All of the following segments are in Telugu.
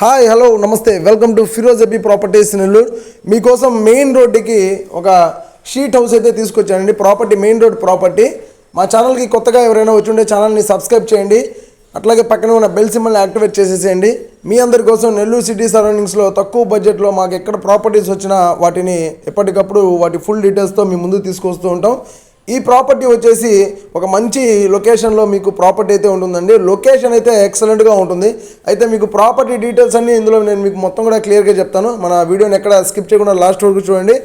హాయ్ హలో నమస్తే welcome to Firoz AB properties Nellore. మీకోసం మెయిన్ రోడ్డుకి ఒక షీట్ హౌస్ అయితే తీసుకొచ్చానండి. Property main road property. మా ఛానల్కి కొత్తగా ఎవరైనా వచ్చి ఉంటే ఛానల్ని సబ్స్క్రైబ్ చేయండి. అట్లాగే పక్కన ఉన్న బెల్ సింబల్ని యాక్టివేట్ చేసేసేయండి. మీ అందరి కోసం నెల్లూరు సిటీ సరౌండింగ్స్లో తక్కువ బడ్జెట్లో మాకు ఎక్కడ ప్రాపర్టీస్ వచ్చినా వాటిని ఎప్పటికప్పుడు వాటి ఫుల్ డీటెయిల్స్తో మీ ముందుకు తీసుకొస్తూ ఉంటాం. ఈ ప్రాపర్టీ వచ్చేసి ఒక మంచి లొకేషన్లో మీకు ప్రాపర్టీ అయితే ఉంటుందండి. లొకేషన్ అయితే ఎక్సలెంట్గా ఉంటుంది. అయితే మీకు ప్రాపర్టీ డీటెయిల్స్ అన్నీ ఇందులో నేను మీకు మొత్తం కూడా క్లియర్గా చెప్తాను. మన వీడియోని ఎక్కడ స్కిప్ చేయకుండా లాస్ట్ వరకు చూడండి.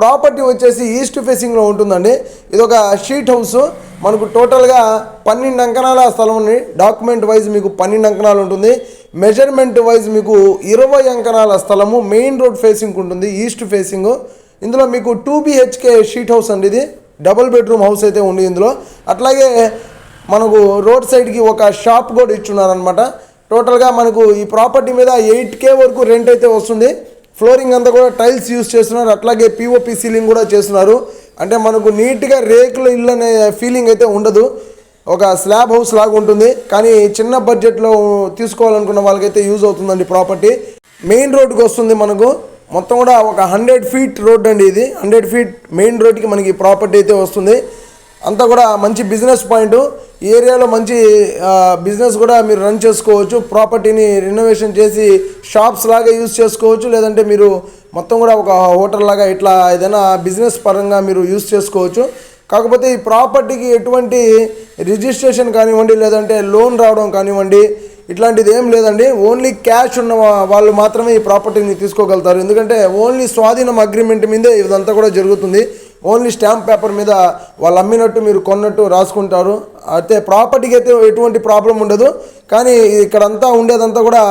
ప్రాపర్టీ వచ్చేసి ఈస్ట్ ఫేసింగ్లో ఉంటుందండి. ఇది ఒక షీట్ హౌస్. మనకు టోటల్గా 12 అంకణాల స్థలం ఉంది. డాక్యుమెంట్ వైజ్ మీకు 12 అంకణాలు ఉంటుంది. మెజర్మెంట్ వైజ్ మీకు 20 అంకణాల స్థలము మెయిన్ రోడ్ ఫేసింగ్ ఉంటుంది, ఈస్ట్ ఫేసింగ్. ఇందులో మీకు 2 BHK షీట్ హౌస్ అండి. ఇది డబుల్ బెడ్రూమ్ హౌస్ అయితే ఉంది ఇందులో. అట్లాగే మనకు రోడ్ సైడ్కి ఒక షాప్ కూడా ఇచ్చున్నారనమాట. టోటల్గా మనకు ఈ ప్రాపర్టీ మీద 8K వరకు రెంట్ అయితే వస్తుంది. ఫ్లోరింగ్ అంతా కూడా టైల్స్ యూస్ చేస్తున్నారు. అట్లాగే POP సీలింగ్ కూడా చేస్తున్నారు. అంటే మనకు నీట్గా రేకుల ఇల్లు అనే ఫీలింగ్ అయితే ఉండదు. ఒక స్లాబ్ హౌస్ లాగా ఉంటుంది. కానీ చిన్న బడ్జెట్లో తీసుకోవాలనుకున్న వాళ్ళకైతే యూజ్ అవుతుందండి ప్రాపర్టీ. మెయిన్ రోడ్కి వస్తుంది. మనకు మొత్తం కూడా ఒక 100 ఫీట్ రోడ్ అండి. ఇది 100 ఫీట్ మెయిన్ రోడ్కి మనకి ప్రాపర్టీ అయితే వస్తుంది. అంతా కూడా మంచి బిజినెస్ పాయింట్. ఈ ఏరియాలో మంచి బిజినెస్ కూడా మీరు రన్ చేసుకోవచ్చు. ప్రాపర్టీని రినోవేషన్ చేసి షాప్స్ లాగా యూజ్ చేసుకోవచ్చు. లేదంటే మీరు మొత్తం కూడా ఒక హోటల్ లాగా ఇట్లా ఏదైనా బిజినెస్ పరంగా మీరు యూజ్ చేసుకోవచ్చు. కాకపోతే ఈ ప్రాపర్టీకి ఎటువంటి రిజిస్ట్రేషన్ కానివ్వండి, లేదంటే లోన్ రావడం కానివ్వండి, ఇట్లాంటిది ఏం లేదండి. ఓన్లీ క్యాష్ ఉన్న వాళ్ళు మాత్రమే ఈ ప్రాపర్టీని తీసుకోగలుగుతారు. ఎందుకంటే ఓన్లీ స్వాధీనం అగ్రిమెంట్ మీదే ఇదంతా కూడా జరుగుతుంది. ఓన్లీ స్టాంప్ పేపర్ మీద వాళ్ళు అమ్మినట్టు మీరు కొన్నట్టు రాసుకుంటారు. అయితే ప్రాపర్టీకి అయితే ఎటువంటి ప్రాబ్లం ఉండదు. కానీ ఇక్కడంతా ఉండేదంతా కూడా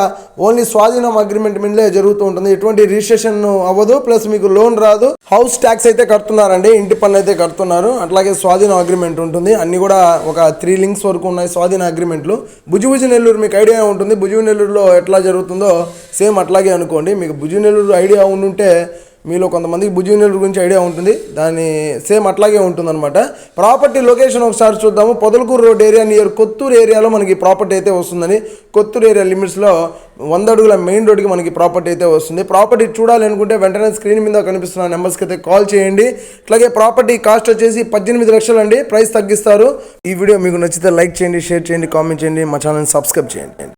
ఓన్లీ స్వాధీనం అగ్రిమెంట్ మీదే జరుగుతూ ఉంటుంది. ఎటువంటి రిజిస్ట్రేషన్ అవ్వదు. ప్లస్ మీకు లోన్ రాదు. హౌస్ ట్యాక్స్ అయితే కడుతున్నారండి, ఇంటి పన్ను అయితే కడుతున్నారు. అట్లాగే స్వాధీనం అగ్రిమెంట్ ఉంటుంది. అన్నీ కూడా ఒక 3 లింక్స్ వరకు ఉన్నాయి స్వాధీన అగ్రిమెంట్లు. భుజి నెల్లూరు మీకు ఐడియా ఉంటుంది. భుజి నెల్లూరులో ఎట్లా జరుగుతుందో సేమ్ అట్లాగే అనుకోండి. మీకు భుజి నెల్లూరు ఐడియా ఉండుంటే మీలో కొంతమందికి భుజి నెల్లూరు గురించి ఐడియా ఉంటుంది. దాని సేమ్ అట్లాగే ఉంటుందన్నమాట. ప్రాపర్టీ లొకేషన్ ఒకసారి చూద్దాము. Podalakuru road area near Kotturu ఏరియాలో మనకి ప్రాపర్టీ అయితే వస్తుందని. కొత్తూరు ఏరియా లిమిట్స్లో 100 అడుగుల మెయిన్ రోడ్కి మనకి ప్రాపర్టీ అయితే వస్తుంది. ప్రాపర్టీ చూడాలి అనుకుంటే వెంటనే స్క్రీన్ మీద కనిపిస్తున్న నెంబర్స్కి అయితే కాల్ చేయండి. అట్లాగే ప్రాపర్టీ కాస్ట్ వచ్చేసి 18 లక్షలు అండి. ప్రైస్ తగ్గిస్తారు. ఈ వీడియో మీకు నచ్చితే లైక్ చేయండి, షేర్ చేయండి, కామెంట్ చేయండి, మా ఛానల్ని సబ్స్క్రైబ్ చేయండి.